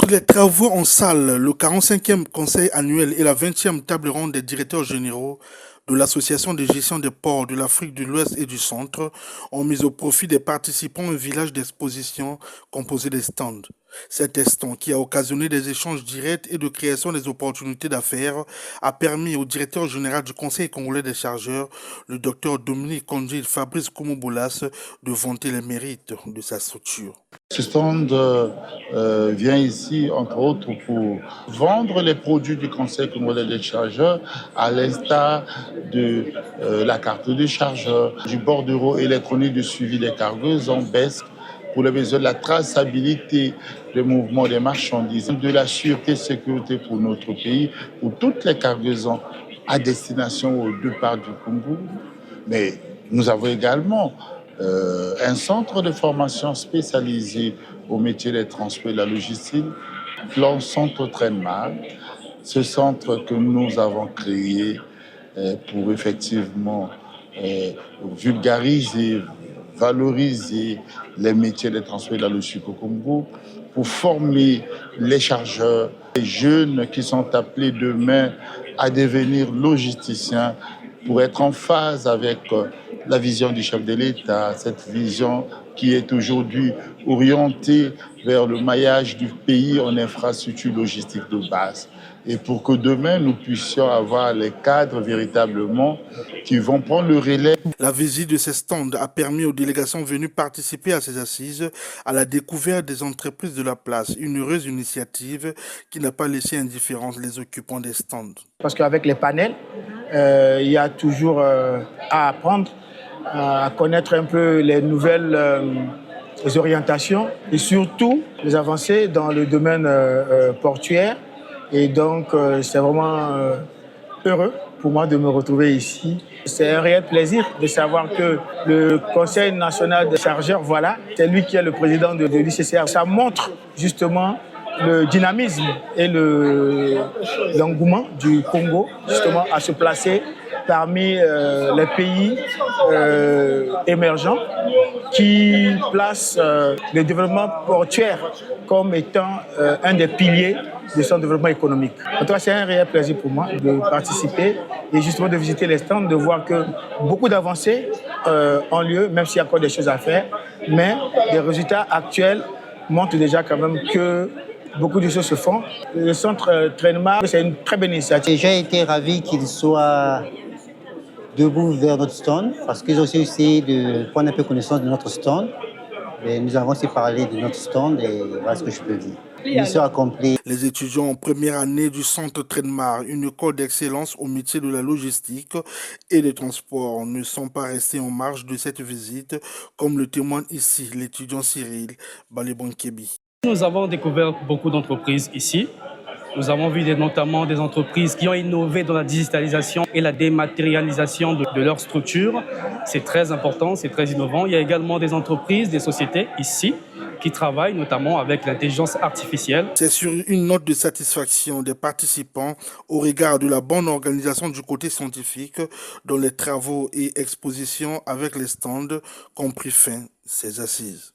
Outre les travaux en salle, le 45e conseil annuel et la 20e table ronde des directeurs généraux de l'Association de gestion des ports de l'Afrique de l'Ouest et du Centre ont mis au profit des participants un village d'exposition composé de stands. Cet instant, qui a occasionné des échanges directs et de création des opportunités d'affaires, a permis au directeur général du Conseil congolais des chargeurs, le docteur Dominique Kondjil Fabrice Koumoubolas, de vanter les mérites de sa structure. Ce stand vient ici, entre autres, pour vendre les produits du Conseil congolais des chargeurs, à l'instar de la carte de chargeur, du bordereau électronique de suivi des cargaisons BESC, pour les besoins de la traçabilité des mouvements des marchandises, de la sûreté et sécurité pour notre pays, pour toutes les cargaisons à destination aux deux parts du Congo. Mais nous avons également un centre de formation spécialisé au métier des transports et de la logistique, le centre Trainmar. Ce centre que nous avons créé pour effectivement vulgariser, valoriser les métiers des transports et de la logistique au Congo, pour former les chargeurs, les jeunes qui sont appelés demain à devenir logisticiens, pour être en phase avec la vision du chef de l'État, cette vision qui est aujourd'hui orientée vers le maillage du pays en infrastructure logistique de base. Et pour que demain, nous puissions avoir les cadres véritablement qui vont prendre le relais. La visite de ces stands a permis aux délégations venues participer à ces assises à la découverte des entreprises de la place. Une heureuse initiative qui n'a pas laissé indifférents les occupants des stands. Parce qu'avec les panels, il y a toujours à apprendre, à connaître un peu les nouvelles orientations et surtout les avancées dans le domaine portuaire. Et donc, c'est vraiment heureux pour moi de me retrouver ici. C'est un réel plaisir de savoir que le Conseil national des chargeurs, voilà, c'est lui qui est le président de l'ICCR. Ça montre justement le dynamisme et l'engouement du Congo justement à se placer parmi les pays émergents qui placent le développement portuaire comme étant un des piliers de son développement économique. En tout cas, c'est un réel plaisir pour moi de participer et justement de visiter les stands, de voir que beaucoup d'avancées ont lieu, même s'il y a encore des choses à faire, mais les résultats actuels montrent déjà quand même que beaucoup de choses se font. Le centre Trainmar, c'est une très belle initiative. J'ai été ravi qu'ils soient debout vers notre stand parce qu'ils ont aussi essayé de prendre un peu connaissance de notre stand. Et nous avons aussi parlé de notre stand et voilà ce que je peux dire. Mission accomplie. Les étudiants en première année du centre Trainmar, une école d'excellence au métier de la logistique et des transports, ne sont pas restés en marge de cette visite, comme le témoigne ici l'étudiant Cyril Balébonkebi. Nous avons découvert beaucoup d'entreprises ici. Nous avons vu notamment des entreprises qui ont innové dans la digitalisation et la dématérialisation de leurs structures. C'est très important, c'est très innovant. Il y a également des entreprises, des sociétés ici qui travaillent notamment avec l'intelligence artificielle. C'est sur une note de satisfaction des participants au regard de la bonne organisation du côté scientifique dans les travaux et expositions avec les stands qu'ont pris fin ces assises.